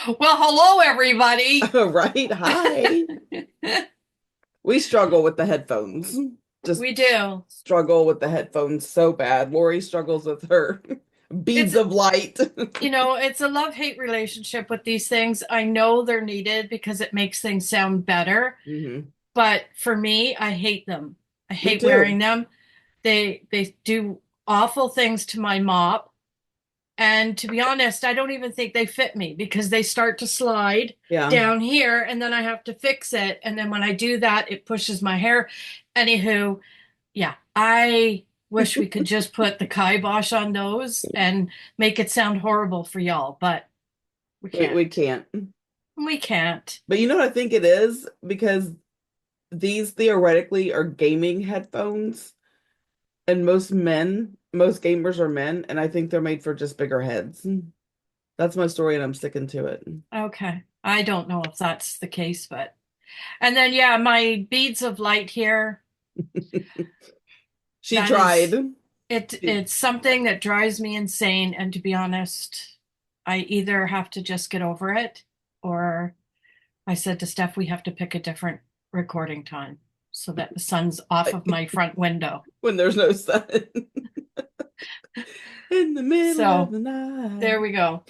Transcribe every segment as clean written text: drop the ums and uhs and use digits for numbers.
Well, hello, everybody. Right? Hi. We struggle with the headphones. Just We do. struggle with the headphones so bad. Lori struggles with her It's, beads of light. it's a love-hate relationship with these things. I know they're needed because it makes things sound better, Hmm. but for me, I hate them. I Me hate wearing too. them. They do awful things to my mop. And to be honest, I don't even think they fit me because they start to slide Yeah. down here and then I have to fix it. And then when I do that, it pushes my hair. Anywho, yeah, I wish we could just put the kibosh on those and make it sound horrible for y'all, but we We can't. can't. We can't. But you know what I think it is? Because these theoretically are gaming headphones, and most gamers are men, and I think they're made for just bigger heads. That's my story, and I'm sticking to it. Okay. I don't know if that's the case, but and then yeah, my beads of light here, She that is tried. it's something that drives me insane. And to be honest, I either have to just get over it or I said to Steph, we have to pick a different recording time so that the sun's off of my front window. When there's no sun in the middle of So the night. there we go.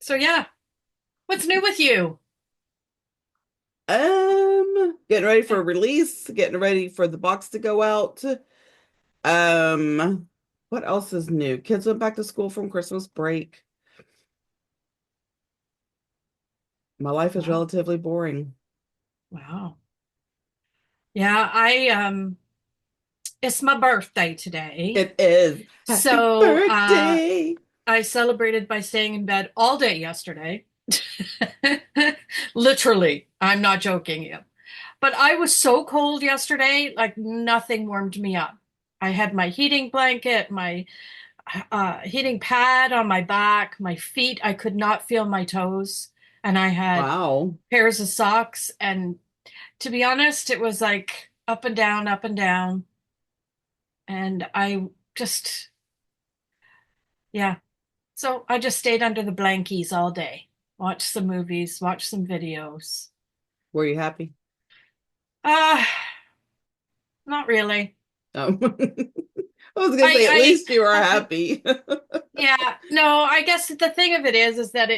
So yeah, what's new with you? Getting ready for a release, getting ready for the box to go out. Um, what else is new? Kids went back to school from Christmas break. My life is Wow. relatively boring. Wow. Yeah, it's my birthday today. It is. Happy So birthday. I celebrated by staying in bed all day yesterday. Literally, I'm not joking you. But I was so cold yesterday, like nothing warmed me up. I had my heating blanket, my heating pad on my back, my feet. I could not feel my toes. And I had Wow. pairs of socks. And to be honest, it was like up and down, up and down. And I just, yeah. So I just stayed under the blankies all day, watched some movies, watched some videos. Were you happy? Uh, not really. I was gonna say at I, least you are I, happy. yeah, no, I guess the thing of it is that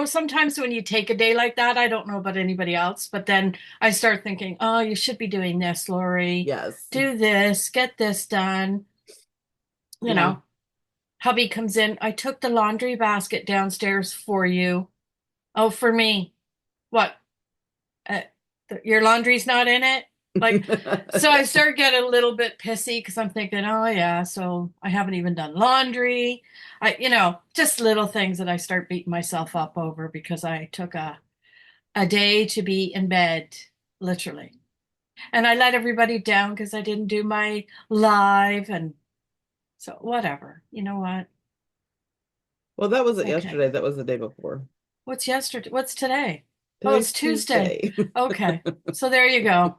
sometimes when you take a day like that, I don't know about anybody else, but then I start thinking, oh, you should be doing this, Lori. Yes. Do this, get this done. You Yeah. know, hubby comes in. I took the laundry basket downstairs for you. Oh, for me. What? Uh, your laundry's not in it? Like, so I start getting a little bit pissy because I'm thinking, oh yeah, so I haven't even done laundry. Just little things that I start beating myself up over because I took a day to be in bed, literally. And I let everybody down because I didn't do my live and so whatever. You know what? Well, that It's wasn't okay. yesterday. That was the day before. What's yesterday? What's today? Oh, it's Today's Tuesday. Tuesday. Okay. So there you go.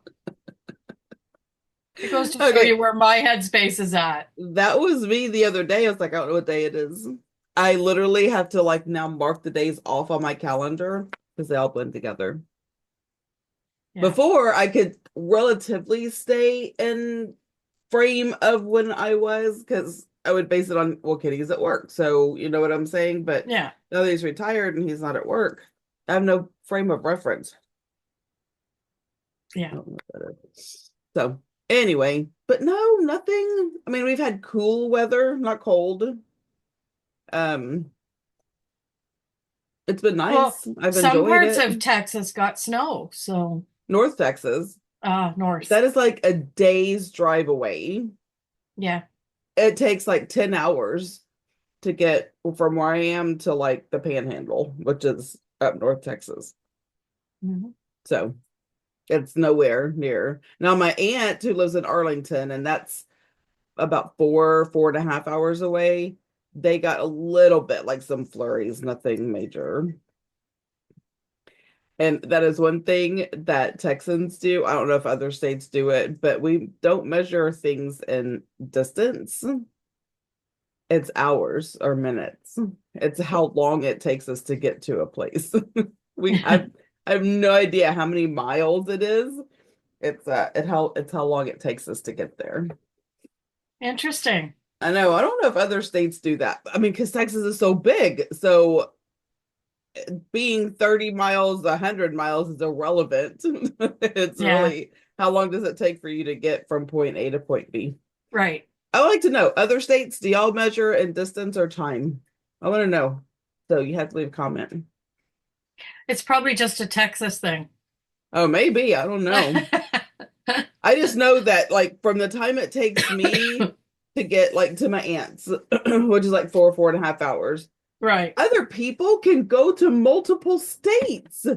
It goes to show Okay, you where my headspace is at. that was me the other day. I was like, I don't know what day it is. I literally have to like now mark the days off on my calendar because they all blend together. Yeah. Before I could relatively stay in frame of when I was because I would base it on, well, Kitty's at work. So you know what I'm saying? But Yeah. now that he's retired and he's not at work, I have no frame of reference. I Yeah. don't know what that is. So anyway, but no, nothing. I mean, we've had cool weather, not cold. Um, it's been Well, nice. I've some enjoyed parts it. of Texas got snow, so North Texas, north. that is like a day's drive away. Yeah. It takes like 10 hours to get from where I am to like the Panhandle, which is up North Texas. Mhm. So it's nowhere near. Now, my aunt who lives in Arlington, and that's about 4.5 hours away, they got a little bit like some flurries, nothing major. And that is one thing that Texans do. I don't know if other states do it, but we don't measure things in distance. It's hours or minutes. It's how long it takes us to get to a place. We I have no idea how many miles it is. It's how long it takes us to get there. Interesting. I know. I don't know if other states do that. I mean, because Texas is so big. So being 30 miles, 100 miles is irrelevant. It's Yeah, really how long does it take for you to get from point A to point B? right. I would like to know, other states, do y'all measure in distance or time? I want to know. So you have to leave a comment. It's probably just a Texas thing. Oh, maybe. I don't know. I just know that like from the time it takes me to get like to my aunt's, which is like 4.5 hours, Right. other people can go to multiple states.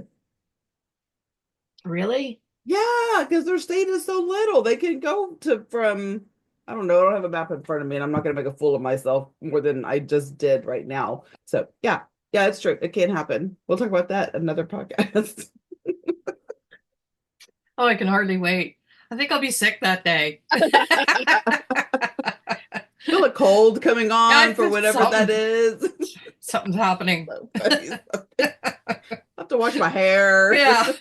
Really? Yeah, because their state is so little. They can go to from, I don't know, I don't have a map in front of me, and I'm not going to make a fool of myself more than I just did right now. So, yeah, yeah, it's true. It can happen. We'll talk about that another podcast. Oh, I can hardly wait. I think I'll be sick that day. Feel a cold coming on I for whatever that is. something's happening. So funny. I have to wash my hair. Yeah.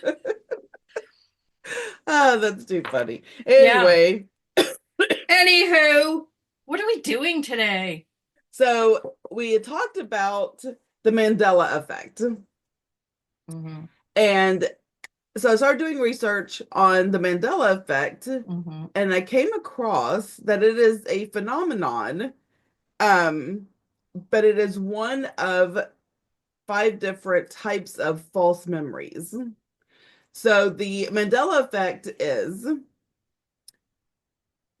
Oh, that's too funny. Yeah. Anyway, Anywho, what are we doing today? so we had talked about the Mandela effect. Hmm. And so I started doing research on the Mandela effect, Hmm. and I came across that it is a phenomenon, um, but it is one of five different types of false memories. So the Mandela effect is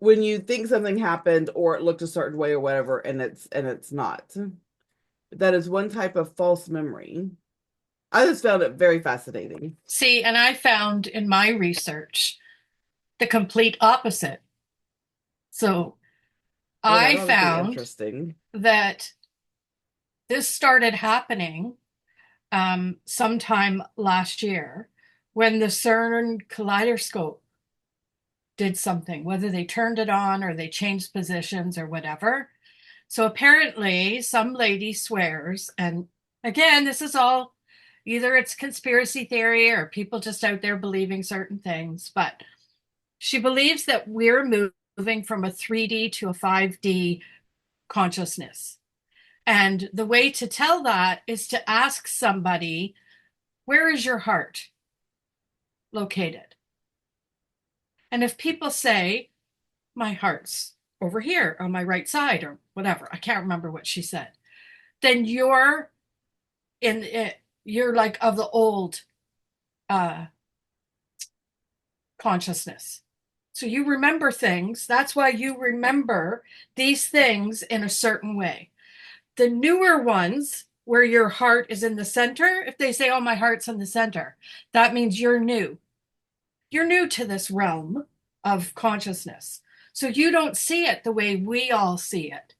when you think something happened or it looked a certain way or whatever, and it's not. That is one type of false memory. I just found it very fascinating. See, and I found in my research the complete opposite. So Oh, that I ought to be found interesting. that this started happening sometime last year when the CERN kaleidoscope did something, whether they turned it on or they changed positions or whatever. So apparently, some lady swears, and again, this is all either it's conspiracy theory or people just out there believing certain things, but she believes that we're moving from a 3D to a 5D consciousness. And the way to tell that is to ask somebody, where is your heart located? And if people say, my heart's over here on my right side or whatever, I can't remember what she said, then you're in it, you're like of the old uh, consciousness. So you remember things. That's why you remember these things in a certain way. The newer ones, where your heart is in the center, if they say, oh, my heart's in the center, that means you're new. You're new to this realm of consciousness. So you don't see it the way we all see it.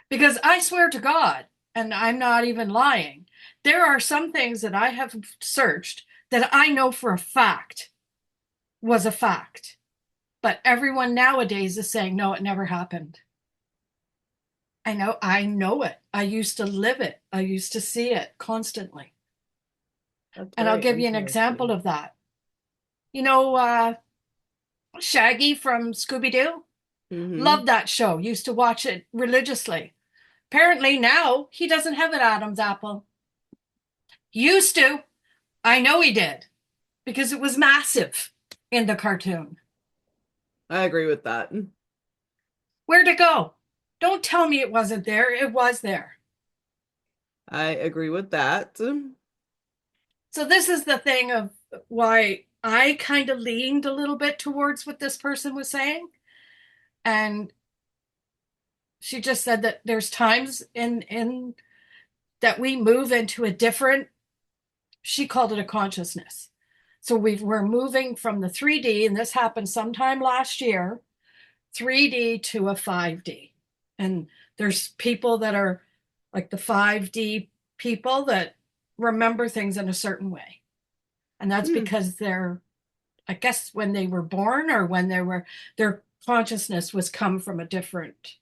Because I swear to God, and I'm not even lying, there are some things that I have searched that I know for a fact was a fact. But everyone nowadays is saying, no, it never happened. I know it. I used to live it. I used to see it constantly. That's And I'll very give you an example interesting. of that. You know, Shaggy from Scooby Doo? Hmm. Loved that show, used to watch it religiously. Apparently now he doesn't have an Adam's apple. Used to. I know he did because it was massive in the cartoon. I agree with that. Where'd it go? Don't tell me it wasn't there. It was there. I agree with that. So this is the thing of why I kind of leaned a little bit towards what this person was saying. And she just said that there's times in that we move into a different, she called it a consciousness. So we're moving from the 3D, and this happened sometime last year, 3D to a 5D. And there's people that are like the 5D people that remember things in a certain way. And that's Hmm. because they're, I guess, when they were born or when they were, their consciousness was come from a different.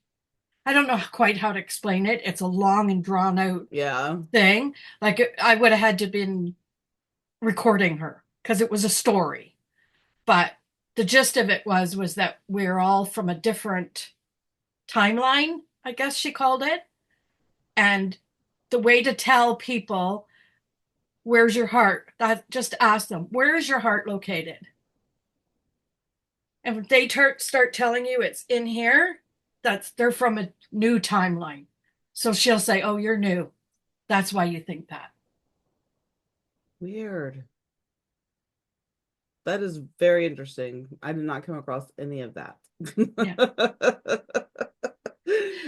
I don't know quite how to explain it. It's a long and drawn out Yeah. thing. Like I would have had to been recording her because it was a story. But the gist of it was that we're all from a different timeline, I guess she called it. And the way to tell people where's your heart, that just ask them, where is your heart located? And if they start telling you it's in here, they're from a new timeline. So she'll say, "Oh, you're new. That's why you think that." Weird. That is very interesting. I did not come across any of that. Yeah.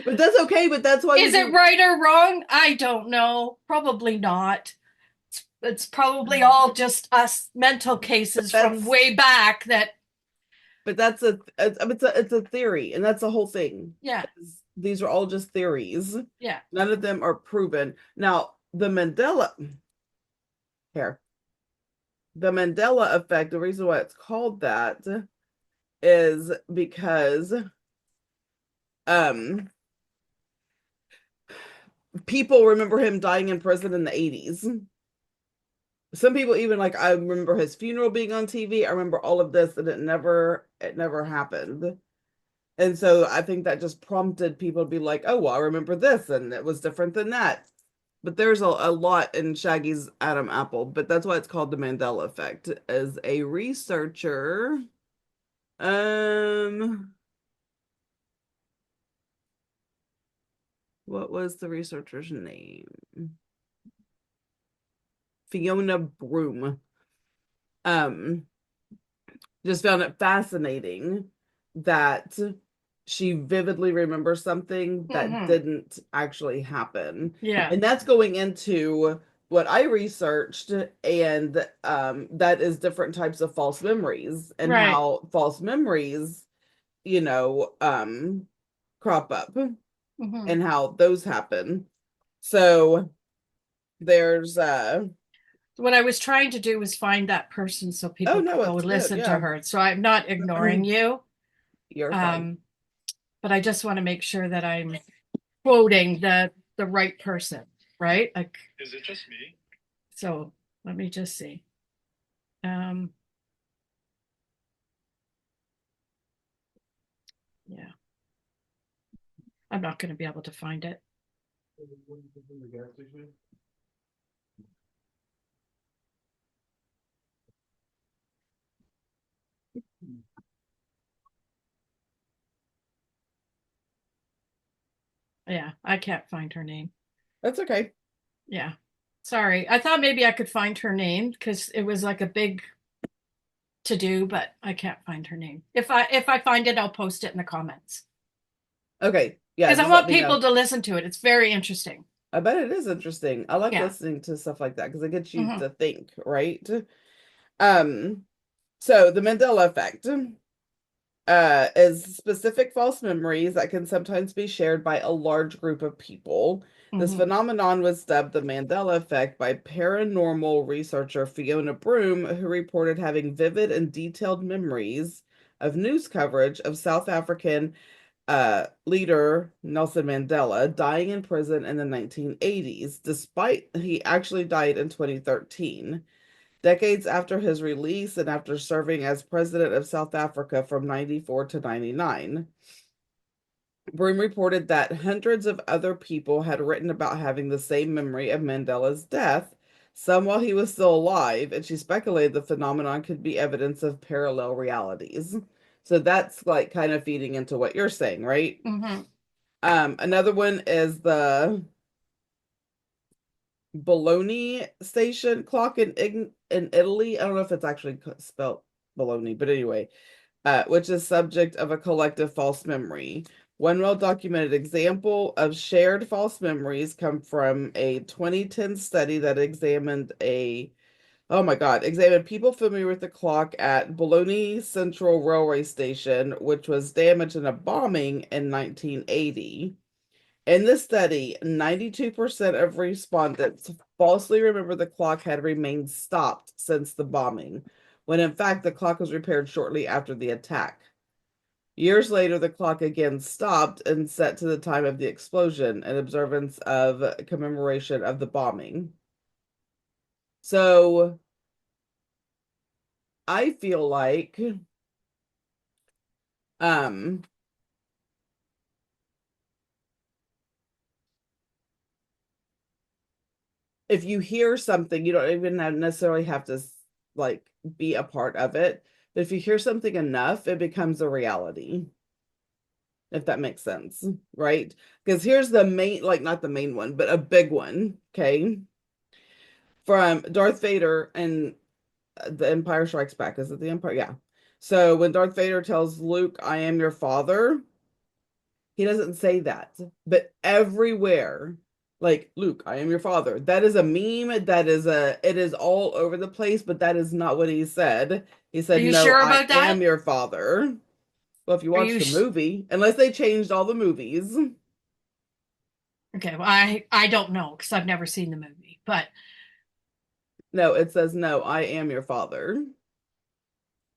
But that's okay, but that's why we Is it do. right or wrong? I don't know. Probably not. It's probably all just us mental But cases from that's way back that, but that's a it's a theory, and that's the whole thing. yeah, These are all just theories. yeah. None of them are proven. Now, here, the Mandela effect, the reason why it's called that is because um people remember him dying in prison in the 80s. Some people even like I remember his funeral being on TV. I remember all of this and it never happened. And so I think that just prompted people to be like, "Oh, well, I remember this and it was different than that." But there's a lot in Shaggy's Adam Apple, but that's why it's called the Mandela effect. As a researcher, um what was the researcher's name? Fiona Broom. Um just found it fascinating that she vividly remembers something that Mm-hmm. didn't actually happen. Yeah. And that's going into what I researched, and that is different types of false memories and Right. how false memories, you know, crop up Mm-hmm. and how those happen. So there's What I was trying to do was find that person so oh people could no, go it's good. listen to Yeah. her. So I'm not ignoring you. You're fine. Um, but I just want to make sure that I'm quoting the right person, right? Like, is it just me? So let me just see. Um, yeah, I'm not going to be able to find it. Yeah, I can't find her name. That's okay. Yeah. Sorry. I thought maybe I could find her name because it was like a big to do, but I can't find her name. If I find it, I'll post it in the comments. Okay. Yeah, Because I just let want me know. people to listen to it. It's very interesting. I bet it is interesting. I like Yeah. listening to stuff like that because it gets you Hmm. to think, right? Um, so the Mandela effect is specific false memories that can sometimes be shared by a large group of people. This Hmm. phenomenon was dubbed the Mandela effect by paranormal researcher Fiona Broom, who reported having vivid and detailed memories of news coverage of South African leader Nelson Mandela dying in prison in the 1980s, despite he actually died in 2013, decades after his release and after serving as president of South Africa from 94 to 99. Broom reported that hundreds of other people had written about having the same memory of Mandela's death, some while he was still alive, and she speculated the phenomenon could be evidence of parallel realities. So that's like kind of feeding into what you're saying, right? Hmm. Another one is the Bologna station clock in Italy. I don't know if it's actually spelled Bologna, but anyway, which is subject of a collective false memory. One well-documented example of shared false memories come from a 2010 study that examined people familiar with the clock at Bologna Central Railway Station, which was damaged in a bombing in 1980. In this study, 92% of respondents falsely remember the clock had remained stopped since the bombing, when in fact the clock was repaired shortly after the attack. Years later, the clock again stopped and set to the time of the explosion, in observance of commemoration of the bombing. So I feel like um if you hear something, you don't even necessarily have to like be a part of it. But if you hear something enough, it becomes a reality. If that makes sense, right? Because here's the main, like not the main one, but a big one, okay? From Darth Vader and The Empire Strikes Back. Is it the Empire? Yeah. So when Darth Vader tells Luke, "I am your father," he doesn't say that, but everywhere, like, "Luke, I am your father." That is a meme. It is all over the place, but that is not what he said. He Are said, you "No, sure I about am that? your father." Well, if you Are watch you the movie, unless they changed all the movies. okay? Well, I don't know because I've never seen the movie, but No, it says, "No, I am your father."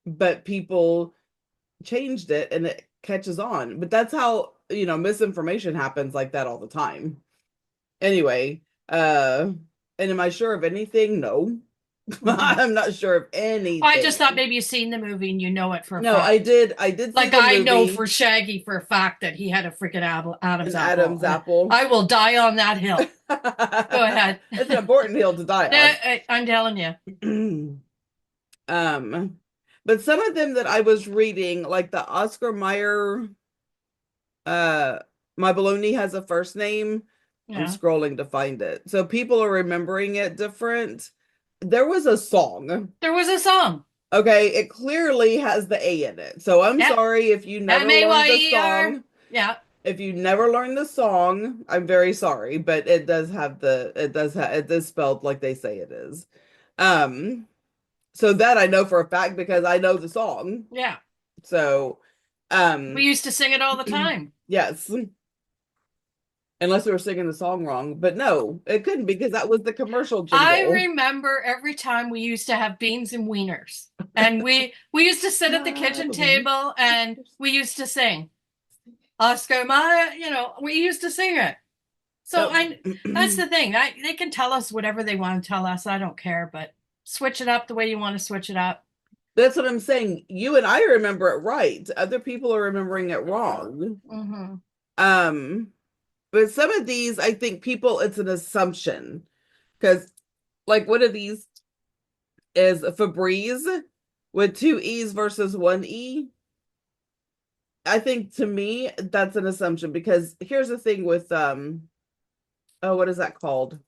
But people changed it and it catches on. But that's how, misinformation happens like that all the time. Anyway, and am I sure of anything? No. mhm. I'm not sure of I just thought anything. maybe you've seen the movie and you know it for a No, I fact. did I did see Like the I know movie, for Shaggy for a fact that he had a freaking Adam's An apple, Adam's and apple. I will die on that hill. Go ahead. It's an important hill to die on. I'm telling you. um but some of them that I was reading, like the Oscar Mayer, uh My Baloney Has a First Name. I'm Yeah, scrolling to find it. So people are remembering it different. There was a song. there was a song. Okay, it clearly has the A in it. So I'm Yep, sorry if you never learned the Mayer. song. Yeah, If you never learned the song, I'm very sorry, but it is spelled like they say it is. Um, so that I know for a fact because I know the song. yeah. So, We um, used to sing it all the time. yes, unless we were singing the song wrong, but no, it couldn't because that was the commercial I jingle. remember every time we used to have beans and wieners, and we used to sit at the I kitchen believe. table and we used to sing Oscar Mayer. We used to sing it. So Yep. I that's the thing. They can tell us whatever they want to tell us. I don't care, but switch it up the way you want to switch it up. That's what I'm saying. You and I remember it right. Other people are remembering it wrong. Hmm. Um, but some of these, I think people, it's an assumption because, like, one of these is Febreze with two E's versus one E. I think to me, that's an assumption because here's the thing with, oh, what is that called?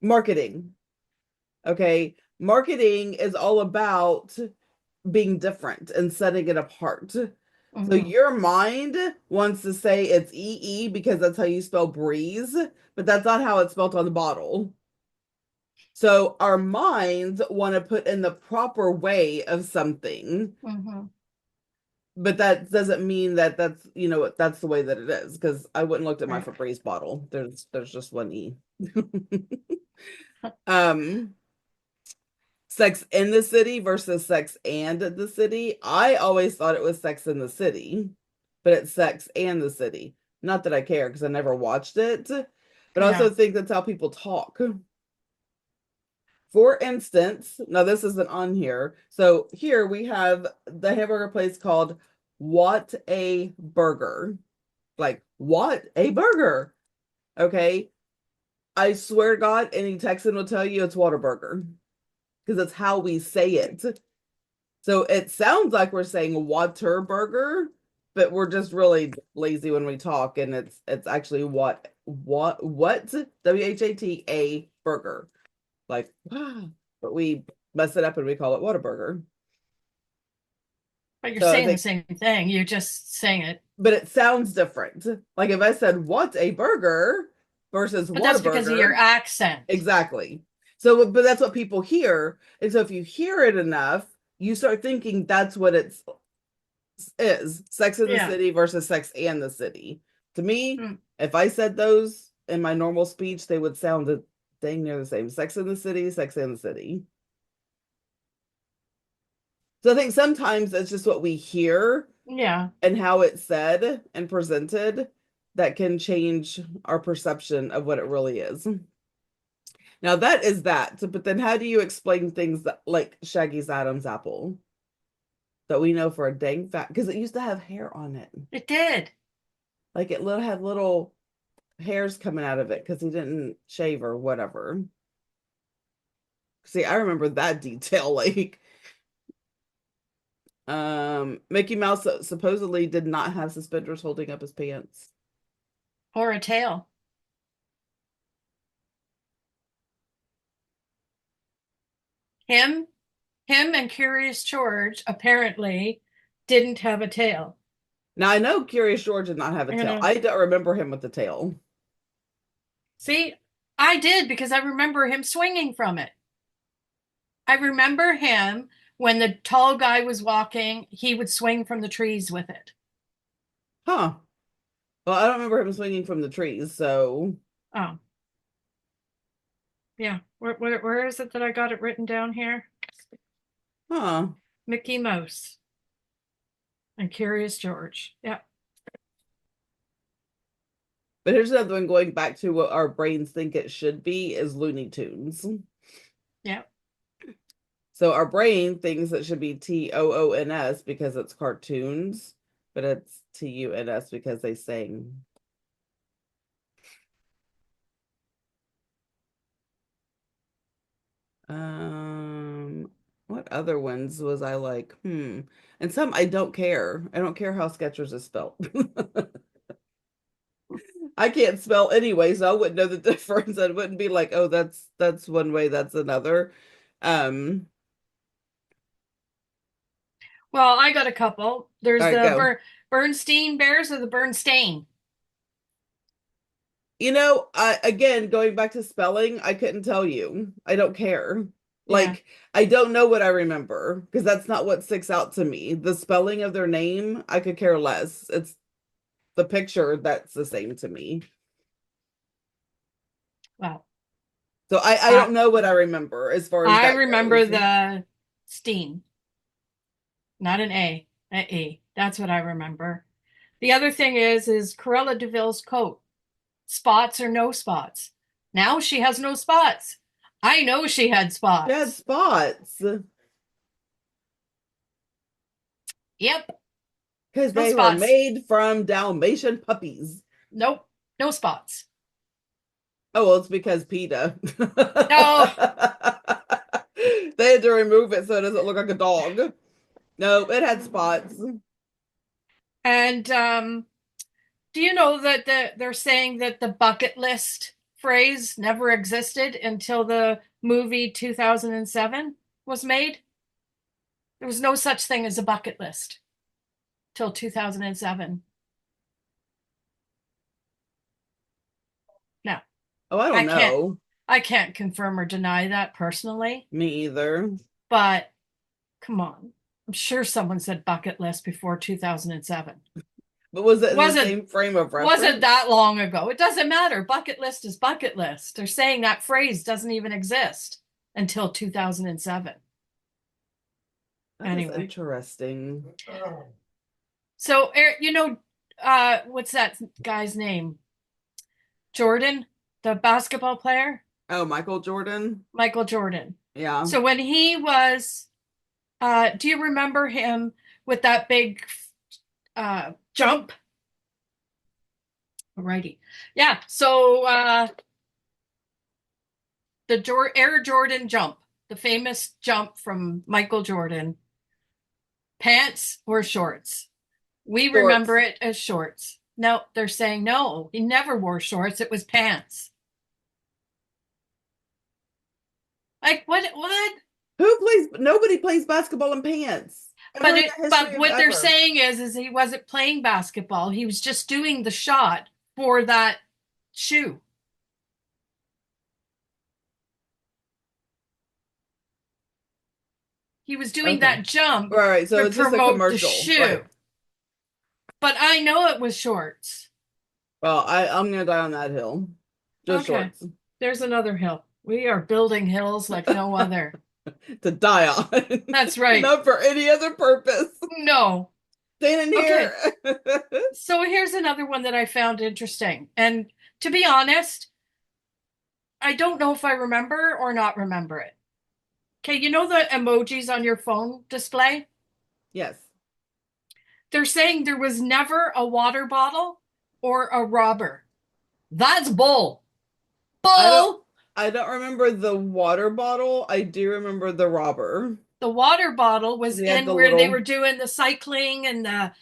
Marketing. Okay. Marketing is all about being different and setting it apart. So Hmm. your mind wants to say it's EE because that's how you spell breeze, but that's not how it's spelled on the bottle. So our minds want to put in the proper way of something, Hmm. but that doesn't mean that that's the way that it is because I wouldn't looked at my Right. Febreze bottle. There's just one E. um Sex in the City versus Sex and the City. I always thought it was Sex in the City, but it's Sex and the City. Not that I care because I never watched it, but I also Yeah. think that's how people talk. For instance, now this isn't on here. So here we have the hamburger place called What a Burger. Like, what a burger. Okay. I swear to God, any Texan will tell you it's Whataburger because it's how we say it. So it sounds like we're saying water burger, but we're just really lazy when we talk, and it's actually what WHATA burger. Like, but we mess it up and we call it Whataburger. But you're So I saying the think, same thing. You're just saying it. but it sounds different. Like if I said what a burger versus But that's because of your Whataburger, accent. exactly. So, but that's what people hear, and so if you hear it enough, you start thinking that's what is Sex in the Yeah. City versus Sex and the City. To me, Mm. if I said those in my normal speech, they would sound a dang near the same. Sex in the City, Sex and the City. So I think sometimes it's just what we hear, Yeah. and how it's said and presented that can change our perception of what it really is. Now that is that. But then how do you explain things that, like Shaggy's Adam's apple that we know for a dang fact because it used to have hair on it. It did. Like it had little hairs coming out of it because he didn't shave or whatever. See, I remember that detail. Like, Mickey Mouse supposedly did not have suspenders holding up his pants. Or a tail. Him, him and Curious George apparently didn't have a tail. Now I know Curious George did not have a You tail. know, I don't remember him with the tail. see, I did because I remember him swinging from it. I remember him when the tall guy was walking, he would swing from the trees with it. Huh. Well, I don't remember him swinging from the trees, so Oh, yeah. Where is it that I got it written down here? huh. Mickey Mouse and Curious George. Yeah, But here's another one going back to what our brains think it should be is Looney Tunes. yeah. So our brain thinks it should be TOONS because it's cartoons, but it's TUNS because they sing. Um, what other ones was I like? And some I don't care. I don't care how Skechers is spelled. I can't spell anyway, so I wouldn't know the difference. I wouldn't be like, oh, that's one way, that's another. Um, Well, I got a couple. all There's right, the go. Bernstein Bears or the Bernstein. I again going back to spelling, I couldn't tell you. I don't care. Yeah. Like I don't know what I remember because that's not what sticks out to me. The spelling of their name, I could care less. It's the picture that's the same to me. Well, So I I don't know what I remember as far as I that remember goes. the Steen, not an E. That's what I remember. The other thing is Cruella DeVille's coat. Spots or no spots. Now she has no spots. I know she had She had spots. spots Yep, because no they were spots. made from Dalmatian puppies. Nope, no spots. Oh, well, it's because PETA. No. They had to remove it so it doesn't look like a dog. No, it had spots. And do you know that they're saying that the bucket list phrase never existed until the movie 2007 was made? There was no such thing as a bucket list till 2007. No, Oh, I I don't can't know. I can't confirm or deny that personally, Me either. but come on. I'm sure someone said bucket list before 2007. But was it in the Wasn't same frame of wasn't reference? that long ago. It doesn't matter. Bucket list is bucket list. They're saying that phrase doesn't even exist until 2007. That is Anyway, interesting. so what's that guy's name? Jordan, the basketball player, Oh, Michael Jordan? Michael Jordan. Yeah. So when he was, do you remember him with that big jump? Alrighty, yeah. So the Air Jordan jump, the famous jump from Michael Jordan, pants or shorts? We remember Shorts. it as shorts. No, they're saying no, he never wore shorts. It was pants. Like what? What? Nobody plays basketball in pants ever in the But history of what they're ever. saying is he wasn't playing basketball. He was just doing the shot for that shoe. He was doing Okay. that jump Right. So to it's just a promote the commercial. Right. shoe. But I know it was shorts. Well, I'm gonna die on that hill. Just Okay. shorts. There's another hill. We are building hills like no other. To die on. That's right. Not for any other purpose. No. Staying in here. Okay, so here's another one that I found interesting. And to be honest, I don't know if I remember or not remember it. Okay, you know the emojis on your phone display? Yes. They're saying there was never a water bottle or a robber. That's bull. I don't Bull. I don't remember the water bottle. I do remember the robber. The water bottle was They had in the where they were little. doing the cycling and the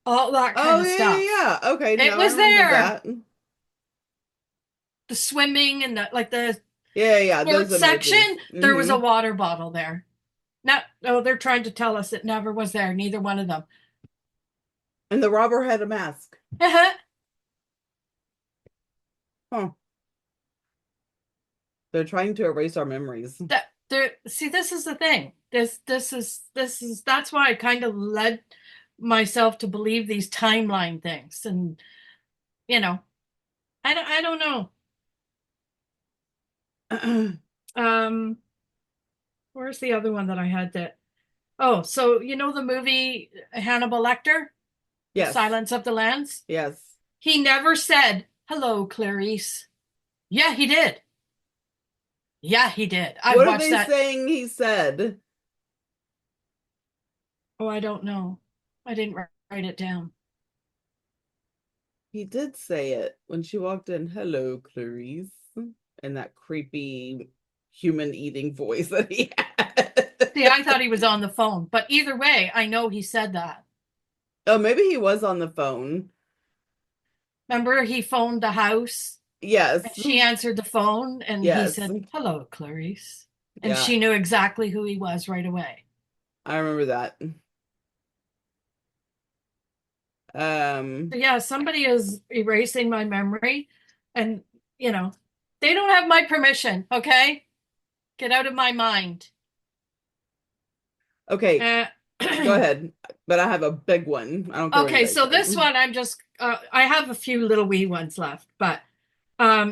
all that kind Oh of yeah, stuff. yeah, yeah. Okay, It now I was remember there. that. The swimming and the Yeah, yeah, yeah, those sports section, emojis. there was a water bottle there. Not, oh, they're trying to tell us it never was there, neither one of them. And the robber had a mask. Huh. They're trying to erase our memories. That there, see, this is the thing. This is that's why I kind of led myself to believe these timeline things. And you know, I don't know. Um, where's the other one that I had that oh, so you know the movie Hannibal Lecter, The Yes. Silence of the Lambs? Yes. He never said, "Hello, Clarice." Yeah, he did. Yeah, he did. I What are watched they that. saying he said? Oh, I don't know. I didn't write it down. He did say it when she walked in. Hello, Clarice. And that creepy human eating voice that he See, I had. thought he was on the phone, but either way, I know he said that. Oh, maybe he was on the phone. Remember, he phoned the house and Yes. she answered the phone and he Yes. said, "Hello, Clarice." And Yeah, she knew exactly who he was right away. I remember that. So Um, yeah, somebody is erasing my memory and, you know, they don't have my permission, okay? Get out of my mind. okay, Uh, go ahead. But I have a big one. I don't care what okay, anybody so says. this one I'm just I have a few little wee ones left, but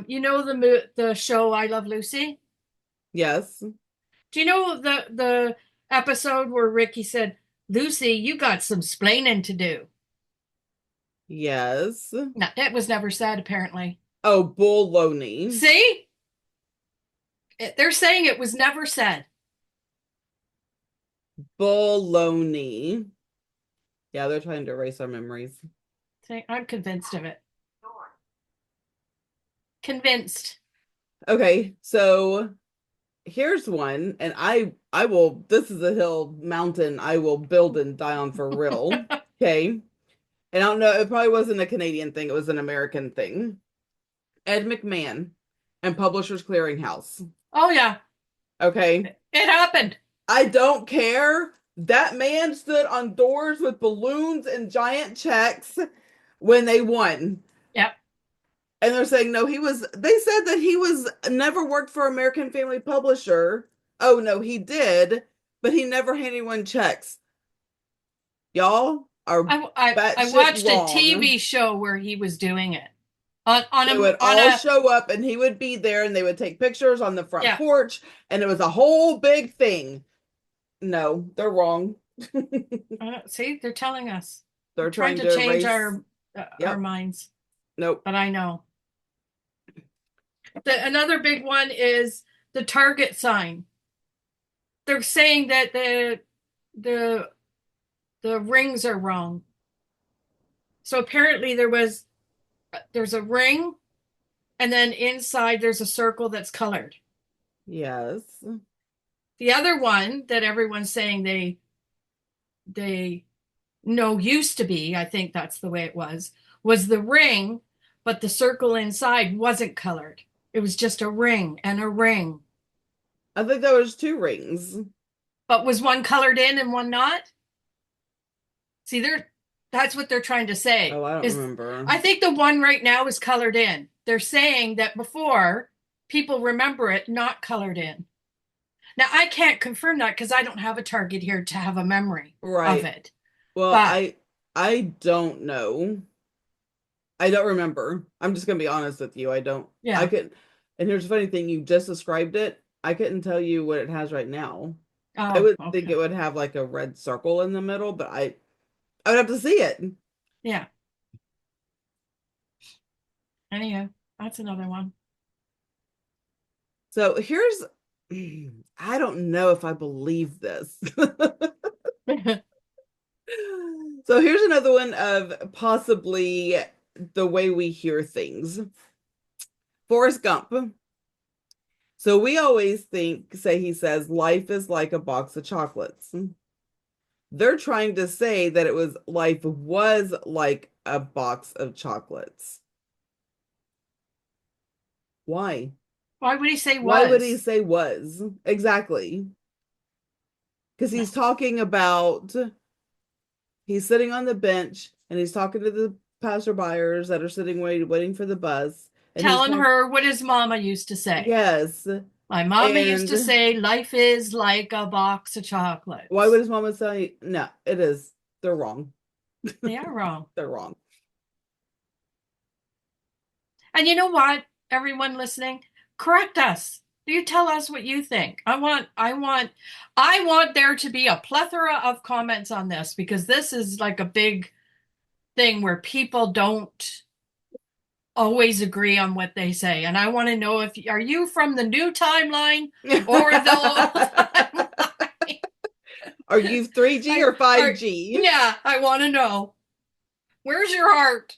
you know the show I Love Lucy? Yes. Do you know the episode where Ricky said, "Lucy, you got some splaining to do"? Yes. No, that was never said apparently. Oh, bull loney. See? They're saying it was never said. Baloney. Yeah, they're trying to erase our memories. I'm convinced of it. Convinced. Okay, so here's one, and I will this is a hill mountain I will build and die on for real. Okay. And I don't know, it probably wasn't a Canadian thing, it was an American thing. Ed McMahon and Publishers Clearinghouse. Oh yeah, Okay. it happened. I don't care. That man stood on doors with balloons and giant checks when they won. Yep. And they're saying no, they said that he was never worked for American Family Publisher. Oh no, he did, but he never handed anyone checks. Y'all are I batshit watched a wrong. TV show where he was doing it on They a would on all a show up and he would be there and they would take pictures on the front yeah. porch and it was a whole big thing. No, they're wrong. See, they're telling us. They're They're trying trying to to change erase. our Yep. minds, Nope. but I know. Another big one is the Target sign. They're saying that the the rings are wrong. So apparently there's a ring and then inside there's a circle that's colored. Yes. The other one that everyone's saying they know used to be, I think that's the way it was the ring, but the circle inside wasn't colored. It was just a ring and a ring. I think there was two rings. But was one colored in and one not? See, that's what they're trying to say. Oh, I don't Is remember. I think the one right now is colored in. They're saying that before people remember it not colored in. Now I can't confirm that because I don't have a target here to have a memory of Right. it. Well, But I don't know. I don't remember. I'm just gonna be honest with you. I don't. I yeah. could. And here's the funny thing: you just described it. I couldn't tell you what it has right now. I Oh, would think okay. it would have like a red circle in the middle, but I would have to see it. Yeah. Anyhow, that's another one. So here's, I don't know if I believe this. So here's another one of possibly the way we hear things. Forrest Gump. So we always say he says, life is like a box of chocolates. They're trying to say that life was like a box of chocolates. Why? Why would he say Why would he was? say was? Exactly. Because No. he's talking about, he's sitting on the bench and he's talking to the passerbyers that are sitting waiting for the bus. And he's Telling talking, her what his mama used to say. yes. My mama used to And say, life is like a box of why would chocolates. his mama say, no, it is. They're wrong. They are wrong. They're wrong. And you know what, everyone listening? Correct us. You tell us what you think. I want there to be a plethora of comments on this because this is like a big thing where people don't always agree on what they say. And I want to know if are you from the new timeline or the old timeline? Are you 3G I or are 5G? Yeah, I want to know. Where's your heart?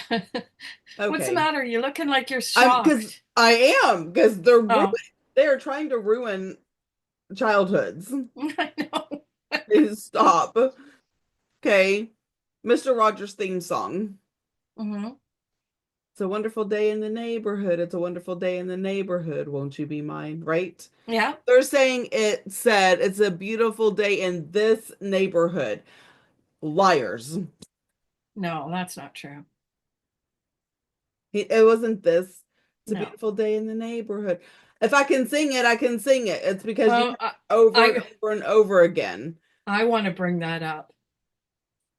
What's the Okay. matter? You're looking like you're Because shocked. I am, because Oh, they are trying to ruin childhoods. I know. Please stop. Okay. Mr. Rogers' theme song. Hmm. It's a wonderful day in the neighborhood. It's a wonderful day in the neighborhood. Won't you be mine? Right? Yeah. They're saying it said it's a beautiful day in this neighborhood. Liars. No, that's not true. It wasn't this. It's a No. beautiful day in the neighborhood. If I can sing it, I can sing it. It's because you Well, heard it over and I over and over again. I want to bring that up.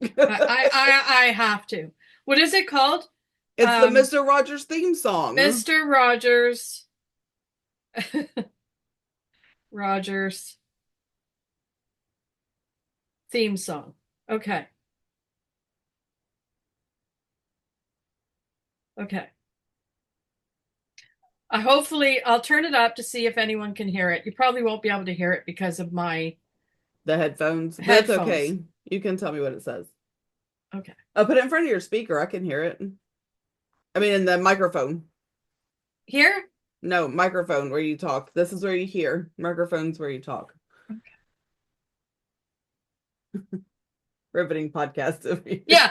I have to. What is it called? It's the Um, Mr. Rogers theme song. Mr. Rogers. Rogers theme song. Okay. Okay. I'll turn it up to see if anyone can hear it. You probably won't be able to hear it because of my The headphones. But that's headphones. okay. You can tell me what it says. Okay. I'll put it in front of your speaker. I can hear it. I mean, in the microphone. Here? No, microphone where you talk. This is where you hear. Microphone's where you talk. Riveting podcast over here. Yeah.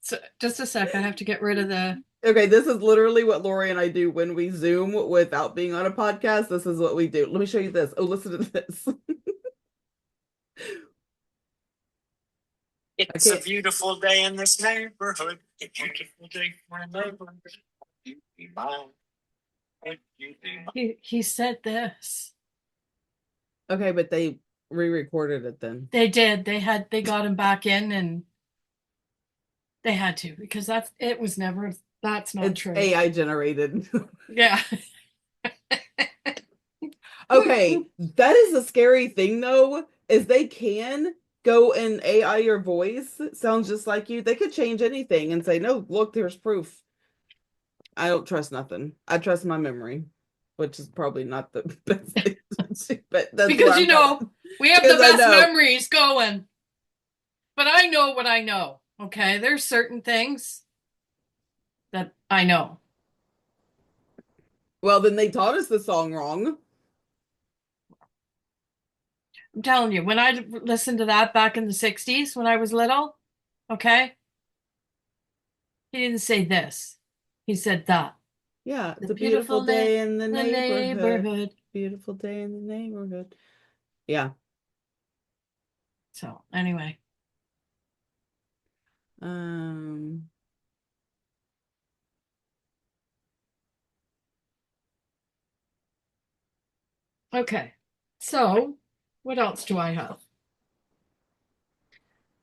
So, just a sec. I have to get rid of the. Okay, this is literally what Lorie and I do when we Zoom without being on a podcast. This is what we do. Let me show you this. Oh, listen to this. I It's a can't. beautiful day in this neighborhood. A beautiful day for a neighborhood. You be mine. You be mine. He said this. Okay, but they re-recorded it then. They did. They got him back in and they had to because it was never that's not It's true. AI generated. Yeah. Okay, that is a scary thing though, is they can go and AI your voice. Sounds just like you. They could change anything and say, no, look, there's proof. I don't trust nothing. I trust my memory, which is probably not the best thing to do, but that's where Because I'm going. we have the Because I best know. memories going. But I know what I know. Okay, there's certain things that I know. Well, then they taught us the song wrong. I'm telling you, when I listened to that back in the 60s when I was little, okay, he didn't say this. He said that. Yeah, The it's a beautiful beautiful day day in the in the neighborhood. neighborhood. Beautiful day in the neighborhood. Yeah. So, anyway, Um, okay. So, what else do I have?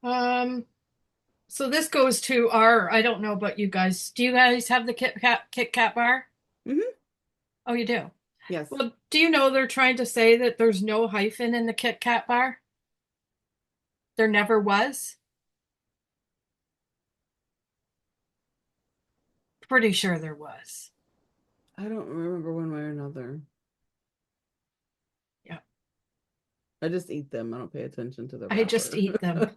Um, so this goes to I don't know about you guys. Do you guys have the Kit Kat bar? mhm. Oh, you do. Yes. Well, do you know they're trying to say that there's no hyphen in the Kit Kat bar? There never was. Pretty sure there was. I don't remember one way or another. Yeah. I just eat them. I don't pay attention to the I just wrapper. eat them.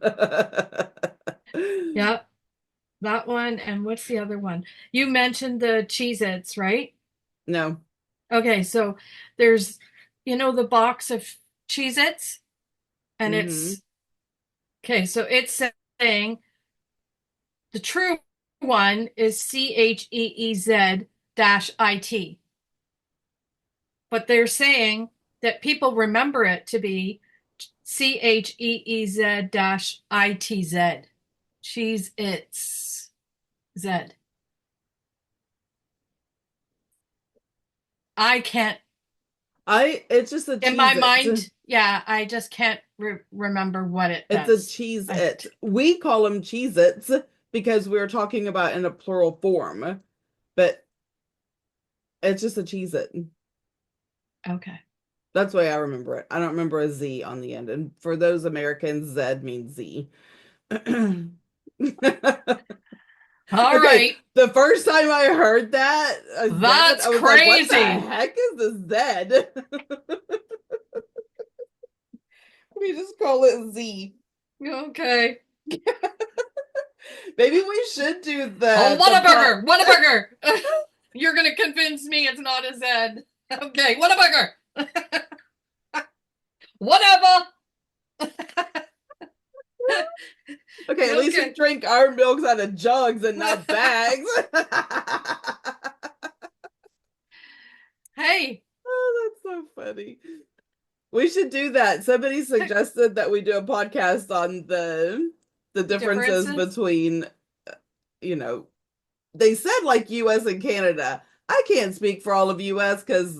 Yeah. That one. And what's the other one? You mentioned the Cheez-Its, right? No. Okay, so there's, the box of Cheez-Its, and Mm-hmm. it's okay, so it's saying the true one is CHEEZ dash IT. But they're saying that people remember it to be CHEEZ dash ITZ. Cheese Its Z. I can't, It's just a in my cheese it. mind, yeah, I just can't remember what it It's a does. cheese it. We call them Cheez Its because we were talking about in a plural form, but it's just a cheese it. Okay. That's the way I remember it. I don't remember a Z on the end. And for those Americans, Z means Z. All Okay, right. the first time I heard that, a Z, That's I was like, what the crazy. heck is a Z? We just call it Z. Okay. Maybe we should do Oh, the Whataburger! Whataburger! You're gonna convince me it's not a Z. Okay, Whataburger! Whatever! Okay, at least we Okay. drink our milks out of jugs and not bags. Hey, Oh, that's so funny. We should do that. Somebody suggested that we do a podcast on the differences differences? between, you know, they said like US and Canada. I can't speak for all of US because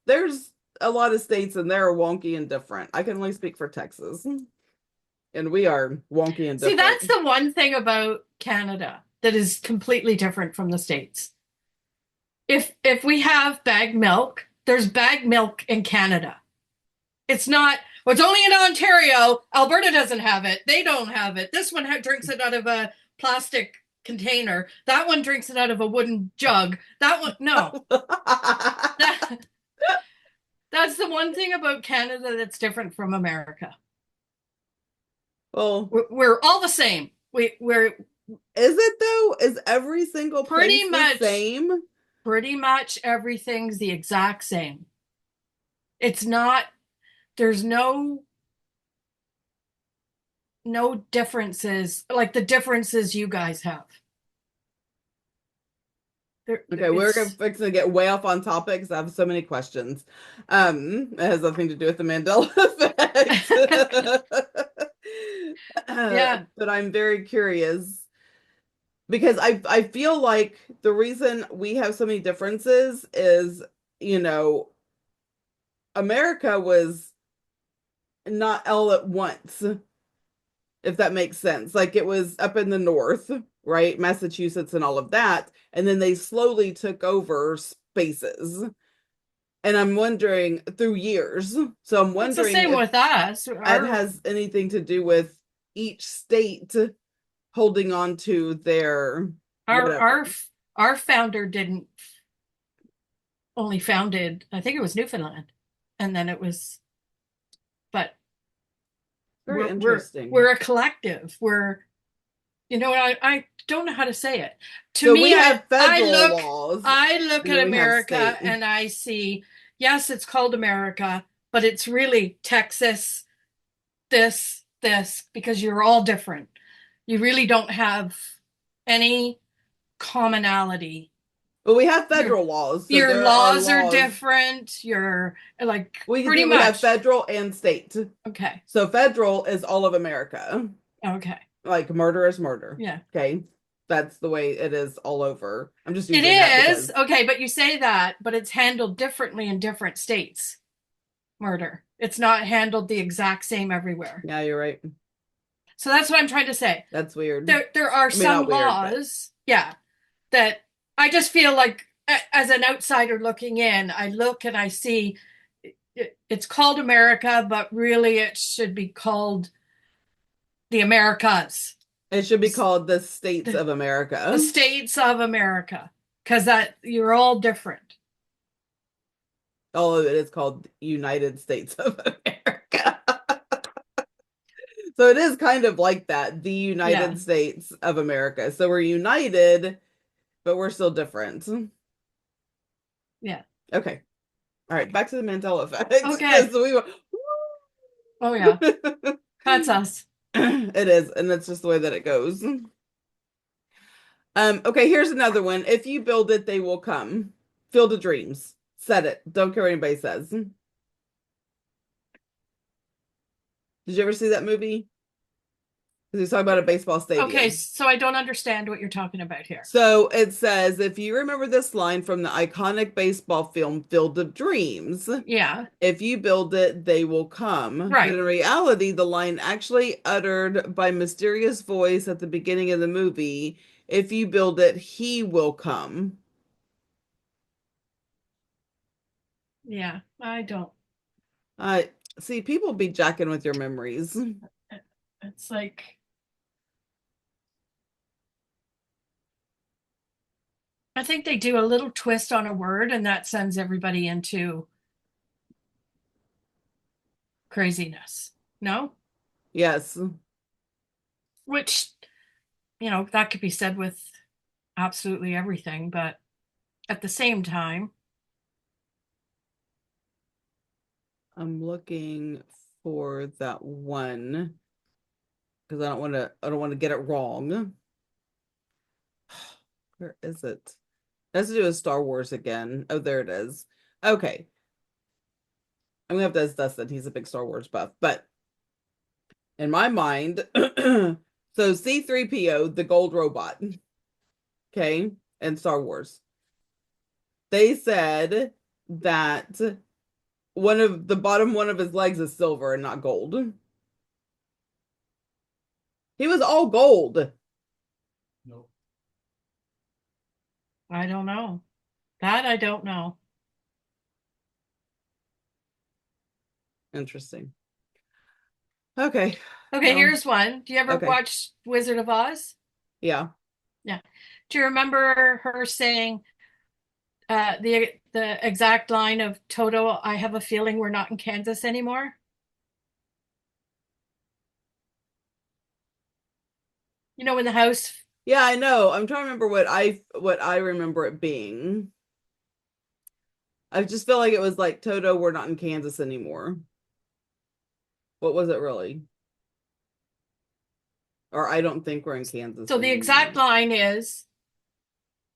there's a lot of states and they're wonky and different. I can only speak for Texas. And we are wonky and See, different. that's the one thing about Canada that is completely different from the States. If we have bagged milk, there's bagged milk in Canada. It's not, well, it's only in Ontario. Alberta doesn't have it. They don't have it. This one drinks it out of a plastic container. That one drinks it out of a wooden jug. That one, no. That, that's the one thing about Canada that's different from America. Well, We're all the same. We're is it though? Is every single place pretty the much, same? pretty much everything's the exact same. It's not, there's no differences like the differences you guys have. Okay, we're gonna fix to get way off on topic because I have so many questions. It has nothing to do with the Mandela effect. Yeah, But I'm very curious because I feel like the reason we have so many differences is, you know, America was not all at once, if that makes sense. Like it was up in the north, right? Massachusetts and all of that. And then they slowly took over spaces. And I'm wondering through years. So I'm it's the wondering same if with us. it has anything to do with each state holding on to their Our whatever. our our founder didn't only founded, I think it was Newfoundland, and then it was, but Very we're interesting. we're a collective. I don't know how to say it. To So me, we I have I federal look laws I look and at then we have America state. and I see, yes, it's called America, but it's really Texas, this, because you're all different. You really don't have any commonality. But we have Your federal laws. So your there are laws are laws. different. You're like pretty We have much. federal and state. Okay. So federal is all of America. Okay. Like murder is murder. Yeah. Okay. That's the way it is all over. I'm just It using that is. because Okay, but you say that, but it's handled differently in different states. Murder. It's not handled the exact same everywhere. yeah, you're right. So that's what I'm trying to say. That's weird. There are I mean, some not weird, but laws, yeah, that I just feel like as an outsider looking in, I look and I see it's called America, but really it should be called the Americas, It should be called the States of the America. states of America, because that you're all different. All of it is called United States of America. So it is kind of like that, the United Yeah. States of America. So we're united, but we're still different. Yeah. Okay. All right, back to the Mandela effect. Okay. We Oh yeah. That's us. it is, and that's just the way that it goes. Okay, here's another one. If you build it, they will come. Field of Dreams. Said it. Don't care what anybody says. Did you ever see that movie? Because he's talking about a baseball stadium. Okay, so I don't understand what you're talking about here. So it says, if you remember this line from the iconic baseball film Field of Dreams, Yeah. if you build it, they will come. Right. But in reality, the line actually uttered by mysterious voice at the beginning of the movie, if you build it, he will come. Yeah, I don't. See, people be jacking with your memories. It's like I think they do a little twist on a word and that sends everybody into craziness. No? Yes. Which, that could be said with absolutely everything, but at the same time, I'm looking for that one because I don't want to get it wrong. Where is it? It has to do with Star Wars again. Oh, there it is. Okay. I'm gonna have to ask Dustin. He's a big Star Wars buff, but in my mind, so C-3PO, the gold robot, okay, in Star Wars, they said that the bottom one of his legs is silver and not gold. He was all gold. No. I don't know. That I don't know. Interesting. Okay. Okay, Well, here's one. Do you ever okay. watch Wizard of Oz? Yeah. Yeah. Do you remember her saying the exact line of Toto, I have a feeling we're not in Kansas anymore? In the house. Yeah, I know. I'm trying to remember what I remember it being. I just feel like it was like Toto, we're not in Kansas anymore. What was it really? Or I don't think we're in Kansas So the anymore. exact line is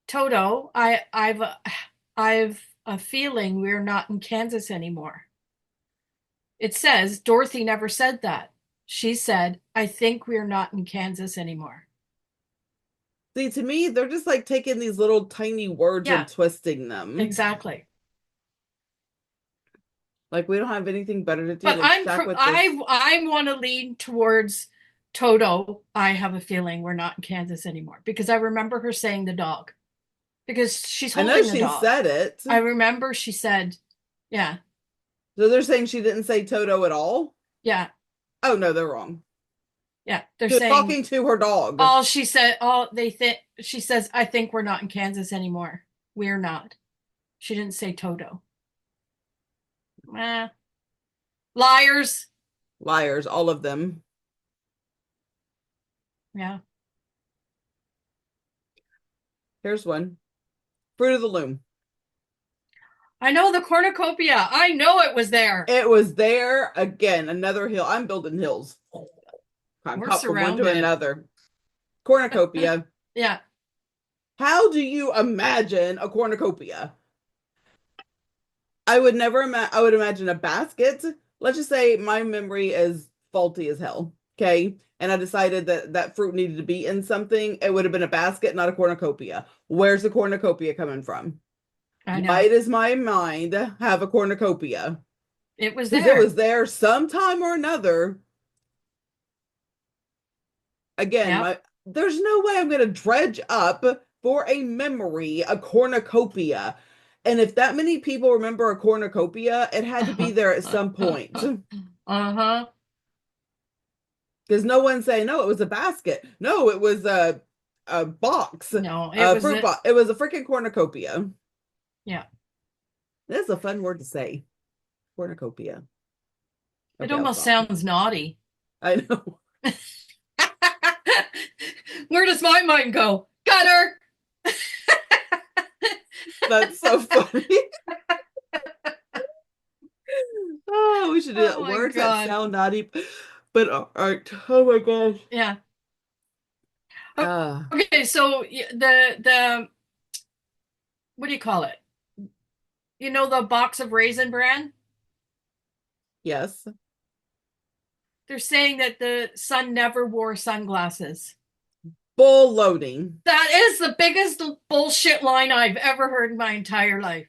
Toto, I've a feeling we're not in Kansas anymore. It says Dorothy never said that. She said, I think we're not in Kansas anymore. See, to me, they're just like taking these little tiny words Yeah, and twisting them. exactly. Like we don't have anything better to do But than shack with this. I want to lean towards Toto. I have a feeling we're not in Kansas anymore because I remember her saying the dog because she's I know holding the she dog. said it. I remember she said, yeah, So they're saying she didn't say Toto at all? yeah, Oh no, they're wrong. yeah. They're She was saying talking to her dog. all she said. All they think she says, I think we're not in Kansas anymore. We're not. She didn't say Toto. Liars. Liars, all of them. Yeah. Here's one. Fruit of the Loom. I know the cornucopia. I know it was there. It was there again. Another hill. I'm building hills. I'm We're hop from one to surrounded. another. Cornucopia. Yeah. How do you imagine a cornucopia? I would never I would imagine a basket. Let's just say my memory is faulty as hell. Okay. And I decided that that fruit needed to be in something. It would have been a basket, not a cornucopia. Where's the cornucopia coming from? I know. Why does my mind have a cornucopia? It was Because there. it was there sometime or another. Again, Yep. there's no way I'm going to dredge up for a memory, a cornucopia. And if that many people remember a cornucopia, it had to be there at some point. Uh-huh. Because no one's saying, no, it was a basket. No, it was a box, No, it a was fruit box. It was a freaking cornucopia. yeah. That's a fun word to say. Cornucopia. It Okay, I'll almost stop. sounds naughty. I know. Where does my mind go? Gutter. That's so funny. Oh, we should do Oh that. my Words that God. sound naughty, but aren't. Oh my gosh. Yeah. Uh, Okay, so the what do you call it? You know the box of Raisin Bran? yes. They're saying that the son never wore sunglasses. Bull loading. That is the biggest bullshit line I've ever heard in my entire life.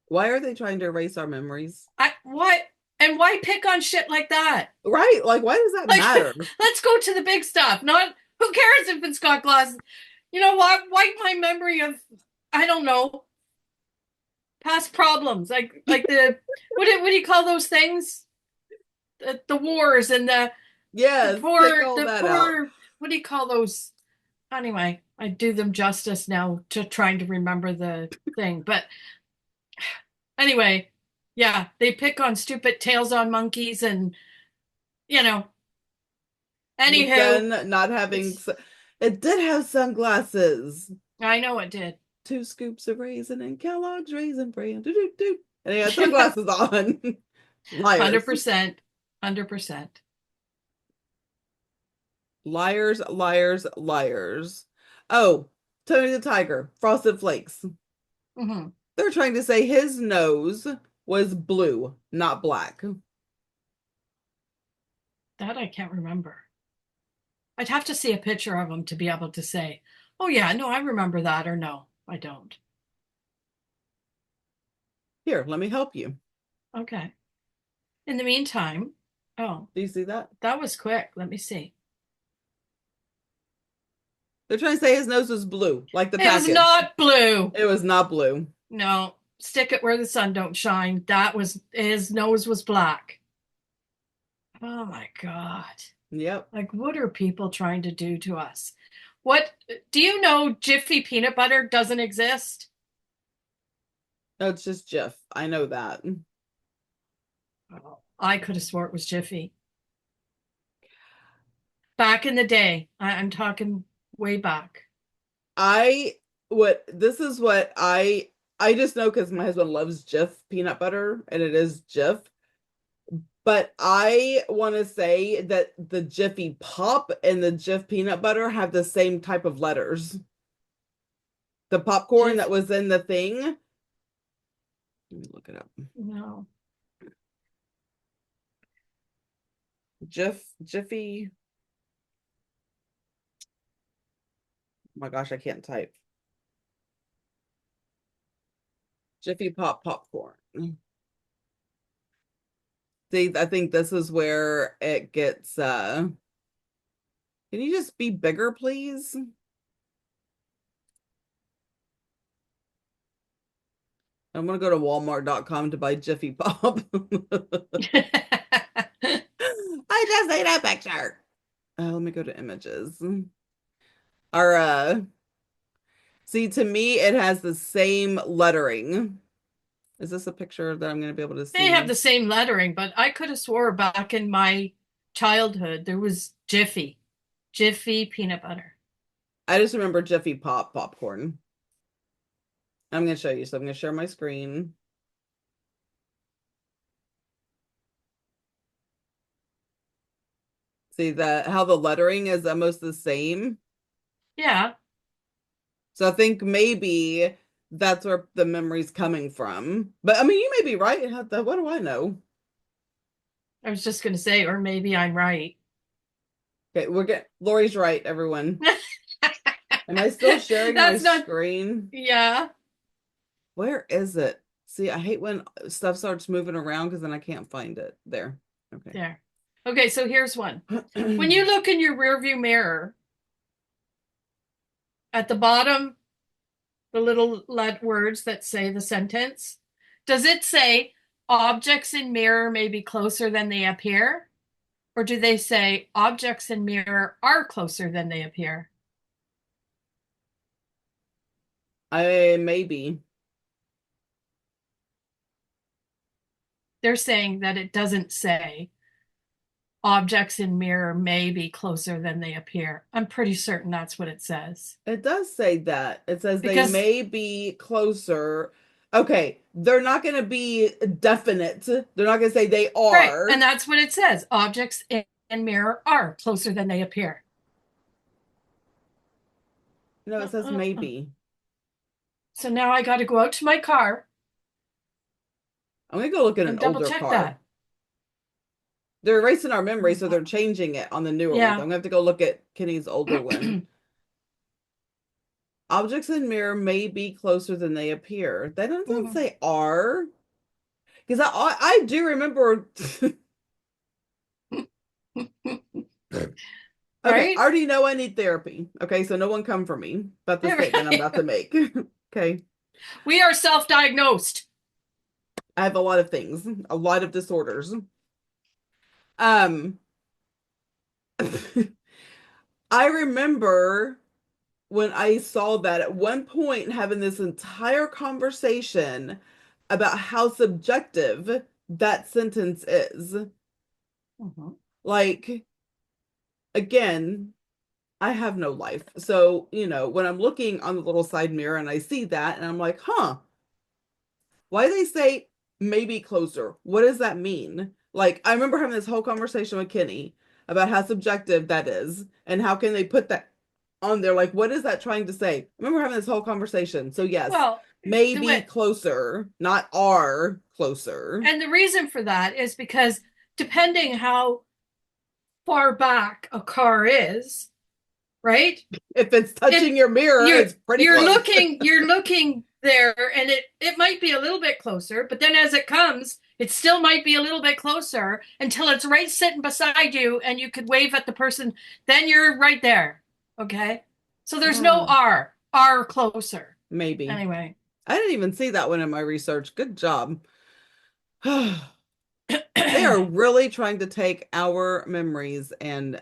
Why are they trying to erase our memories? What? And why pick on shit like that? Right? Like, why does that Like, matter? let's go to the big stuff. Not who cares if it's got glasses. You know what? Wipe my memory of, I don't know, past problems. Like the what do you call those things? The wars and Yes, take all the that out. poor what do you call those? Anyway, I do them justice now to trying to remember the thing. But anyway, yeah, they pick on stupid tails on monkeys and you know, But anywho, then not having, it's it did have sunglasses. I know it did. 2 scoops of raisin and Kellogg's raisin bran. Do do do. And he had sunglasses on. Liars. 100%. 100%. Liars, liars, liars. Oh, Tony the Tiger, Frosted Flakes. Mm-hmm. They're trying to say his nose was blue, not black. That I can't remember. I'd have to see a picture of him to be able to say, oh, yeah, no, I remember that, or no, I don't. Here, let me help you. Okay. In the meantime, oh, Do you see that? that was quick. Let me see. They're trying to say his nose was blue, like the It was package. not blue. It was not blue. No, stick it where the sun don't shine. That was his nose was black. Oh my God. Yep. Like, what are people trying to do to us? What do you know? Jiffy peanut butter doesn't exist. No, it's just Jif. I know that. Oh, I could have swore it was Jiffy. Back in the day, I'm talking way back. This is what I just know because my husband loves Jif peanut butter and it is Jif. But I want to say that the Jiffy Pop and the Jif peanut butter have the same type of letters. The popcorn Jif, that was in the thing. Let me look it up. no. Jiffy. Oh my gosh, I can't type. Jiffy Pop popcorn. See, I think this is where it gets can you just be bigger, please? I'm gonna go to walmart.com to buy Jiffy Pop. I just need a picture. Let me go to images. Our see, to me it has the same lettering. Is this a picture that I'm gonna be able to They see? have the same lettering, but I could have swore back in my childhood there was Jiffy peanut butter. I just remember Jiffy Pop popcorn. I'm gonna show you. So I'm gonna share my screen. See that how the lettering is almost the same. Yeah, So I think maybe that's where the memory's coming from. But I mean, you may be right. What do I know? I was just going to say, or maybe I'm right. Okay, Lori's right, everyone. Am I still sharing my That's not, screen? yeah. Where is it? See, I hate when stuff starts moving around because then I can't find it. There. Okay. There. Okay, so here's one. When you look in your rearview mirror, at the bottom, the little words that say the sentence, does it say objects in mirror may be closer than they appear? Or do they say objects in mirror are closer than they appear? Maybe. They're saying that it doesn't say objects in mirror may be closer than they appear. I'm pretty certain that's what it says. It does say that. It says they Because, may be closer. Okay, they're not going to be definite. They're not going to say they right, are. and that's what it says. Objects in mirror are closer than they appear. No, it says maybe. So now I got to go out to my car I'm going to go look at an and double older check car. that. They're erasing our memory, so they're changing it on the newer Yeah. ones. I'm going to have to go look at Kenny's older one. Objects in mirror may be closer than they appear. That doesn't say are. Because I do remember. Okay, Right? I already know I need therapy. Okay, so no one come for me about the statement I'm about to make. Okay. We are self-diagnosed. I have a lot of things, a lot of disorders. I remember when I saw that at one point having this entire conversation about how subjective that sentence is. Like, again, I have no life. So, when I'm looking on the little side mirror and I see that and I'm like, huh, why do they say maybe closer? What does that mean? Like, I remember having this whole conversation with Kenny about how subjective that is and how can they put that on there? Like, what is that trying to say? I remember having this whole conversation. So, yes, Well, maybe closer, not are closer. And the reason for that is because depending how far back a car is, right? If it's touching your mirror, it's pretty close. You're looking there and it might be a little bit closer, but then as it comes, it still might be a little bit closer until it's right sitting beside you and you could wave at the person, then you're right there. Okay? So there's no R closer. Maybe. Anyway. I didn't even see that one in my research. Good job. They are really trying to take our memories and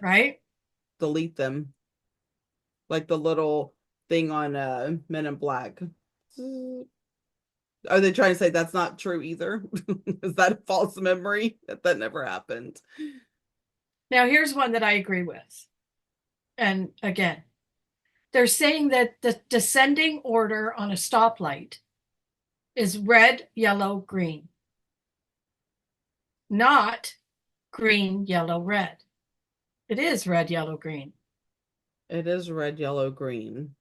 delete them. Like the little thing on Men in Black. Are they trying to say that's not true either? Is that a false memory? That never happened. Now, here's one that I agree with. And again, they're saying that the descending order on a stoplight is red, yellow, green. Not green, yellow, red. It is red, yellow, green. It is red, yellow, green.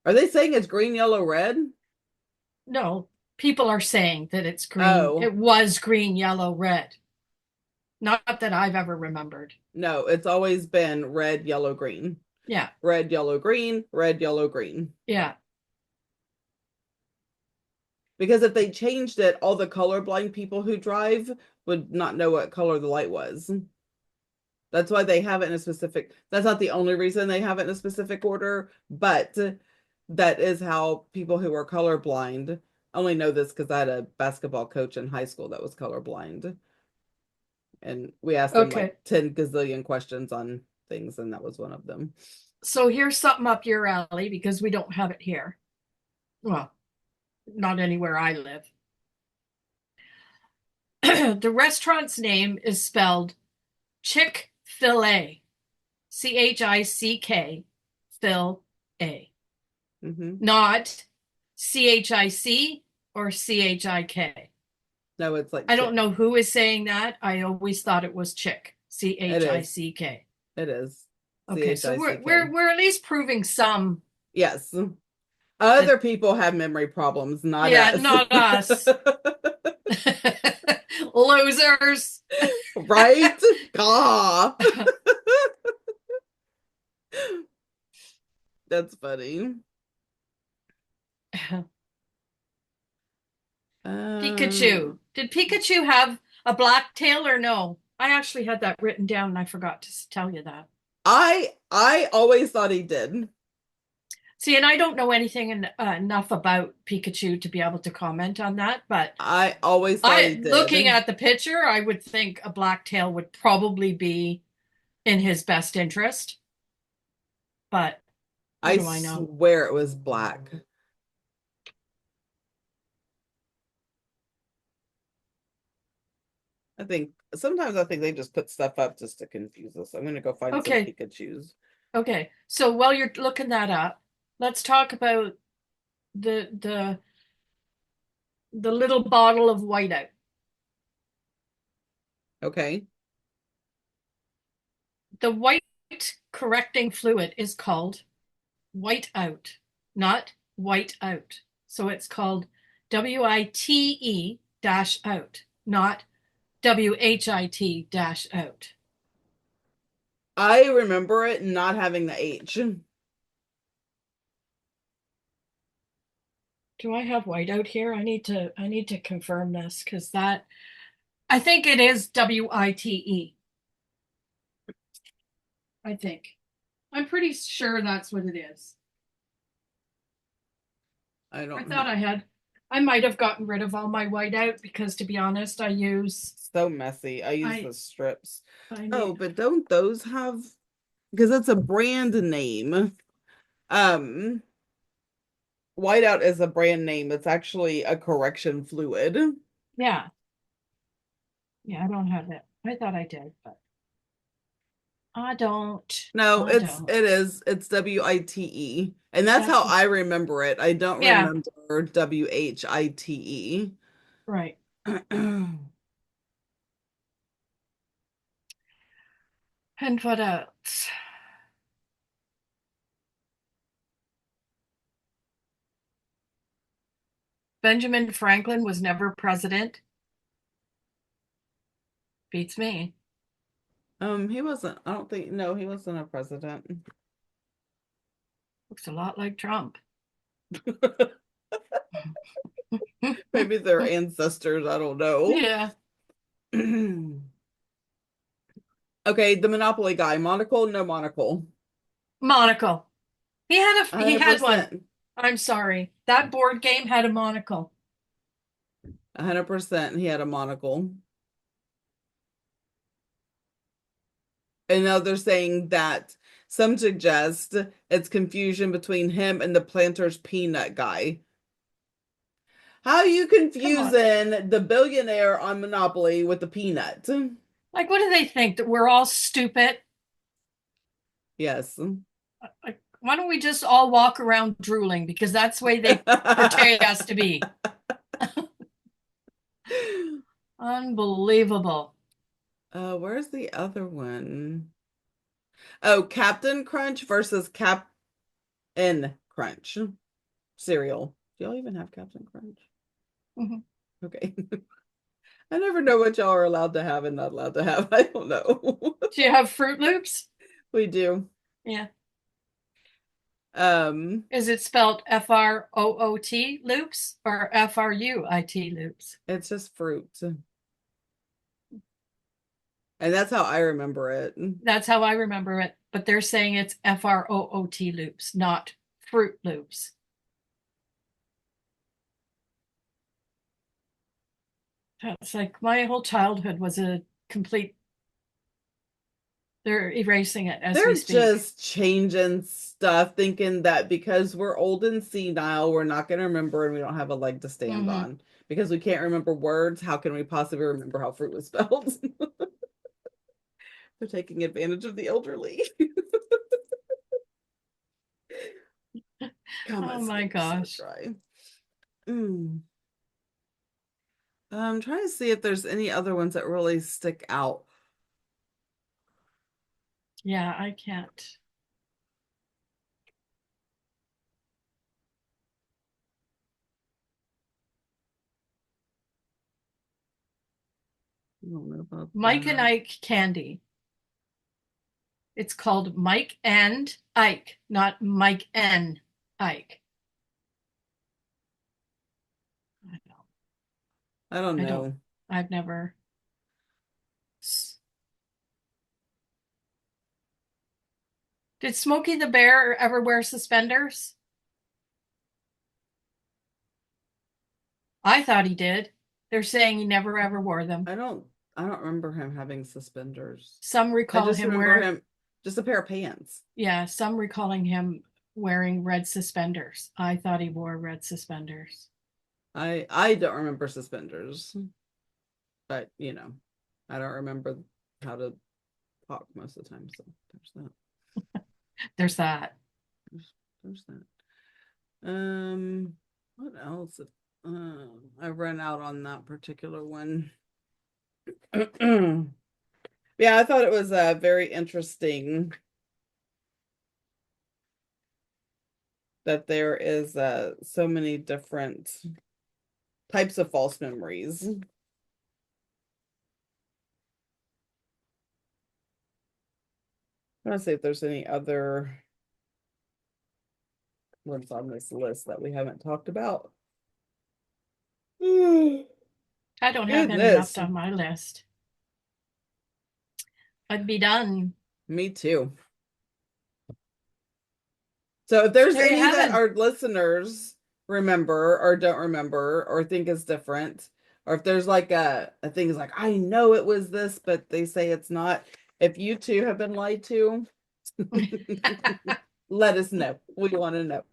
Are they saying it's green, yellow, red? No, people are saying that it's green. Oh. It was green, yellow, red. Not that I've ever remembered. No, it's always been red, yellow, green. Yeah. Red, yellow, green, red, yellow, green. Yeah. Because if they changed it, all the colorblind people who drive would not know what color the light was. That's why they have it in a specific, that's not the only reason they have it in a specific order, but that is how people who are colorblind, I only know this because I had a basketball coach in high school that was colorblind. And we asked him like 10 gazillion questions on things, and that was one of them. So here's something up your alley because we don't have it here. Well, not anywhere I live. The restaurant's name is spelled Chick-fil-A. C-H-I-C-K Phil-A. Not C-H-I-C or C-H-I-K. No, it's like I don't know who is saying that. I always thought it was Chick. C-H-I-C-K. It is. Okay, so we're at least proving some. Yes. Other people have memory problems, not us. Yeah, not us. Losers. Right? God. That's funny. Pikachu. Did Pikachu have a black tail or no? I actually had that written down and I forgot to tell you that. I always thought he did. See, and I don't know anything enough about Pikachu to be able to comment on that, but I always thought he I, did. looking at the picture, I would think a black tail would probably be in his best interest. But what I do I know? swear it was black. I think they just put stuff up just to confuse us. I'm gonna go find some Okay, Pikachus. okay. So while you're looking that up, let's talk about the the the little bottle of whiteout. Okay. The white correcting fluid is called whiteout, not white out. So it's called WITE dash out, not WHIT dash out. I remember it not having the H. Do I have whiteout here? I need to confirm this because that I think it is WITE. I think. I'm pretty sure that's what it is. I I don't thought have. I might have gotten rid of all my whiteout because to be honest, So messy. I use I the strips. I Oh, need but don't those have, because it's a brand name. Um, Whiteout is a brand name. It's actually a correction fluid. yeah. Yeah, I don't have it. I thought I did, but I don't. No, I don't. it's WITE. And that's That's how I remember it. I don't yeah, remember WHITE. right. And what else? Benjamin Franklin was never president. Beats me. He wasn't, I don't think, no, he wasn't a president. Looks a lot like Trump. Maybe they're ancestors, I don't know. Yeah. Okay, the Monopoly guy, monocle, no monocle. Monocle. He had one. 100%. I'm sorry. That board game had a monocle. 100% he had a monocle. And now they're saying that some suggest it's confusion between him and the Planters Peanut guy. How are you Come on. confusing the billionaire on Monopoly with the peanut? Like, what do they think? That we're all stupid? Yes. Like, why don't we just all walk around drooling? Because that's the way they portray us to be. Unbelievable. Where's the other one? Oh, Captain Crunch versus Captain Crunch cereal. Do y'all even have Captain Crunch? Mhm. Okay. I never know what y'all are allowed to have and not allowed to have. I don't know. Do you have Fruit Loops? We do. Yeah. Um, Is it spelled FROOT loops or FRUIT loops? it's just fruit. And that's how I remember it. That's how I remember it, but they're saying it's FROOT loops, not Fruit Loops. It's like my whole childhood was a complete, they're erasing it as we They're speak. just changing stuff, thinking that because we're old and senile, we're not going to remember and we don't have a leg to stand Hmm. on. Because we can't remember words, how can we possibly remember how fruit was spelled? They're taking advantage of the elderly. God, my Oh my skin is so gosh. dry. Mm. I'm trying to see if there's any other ones that really stick out. Yeah, I can't. I don't know about Mike and that. Ike candy. It's called Mike and Ike, not Mike and Ike. I don't. I don't I don't. know. I've never. Did Smokey the Bear ever wear suspenders? I thought he did. They're saying he never ever wore them. I don't remember him having suspenders. Some I recall just him remember wearing, him just a pair of pants. yeah, some recalling him wearing red suspenders. I thought he wore red suspenders. I don't remember suspenders, but I don't remember how to talk most of the time, so there's that. There's that. There's that. What else? I ran out on that particular one. Yeah, I thought it was very interesting that there is so many different types of false memories. I want to see if there's any other ones on this list that we haven't talked about. I don't have any Goodness, left on my list. I'd be done. me too. So if there's There you any have that it. our listeners remember or don't remember or think is different, or if there's like a thing is like, I know it was this, but they say it's not. If you two have been lied to, let us know. We want to know.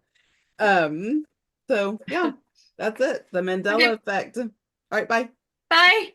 So yeah, that's it. The Mandela Okay, effect. All right, bye. bye.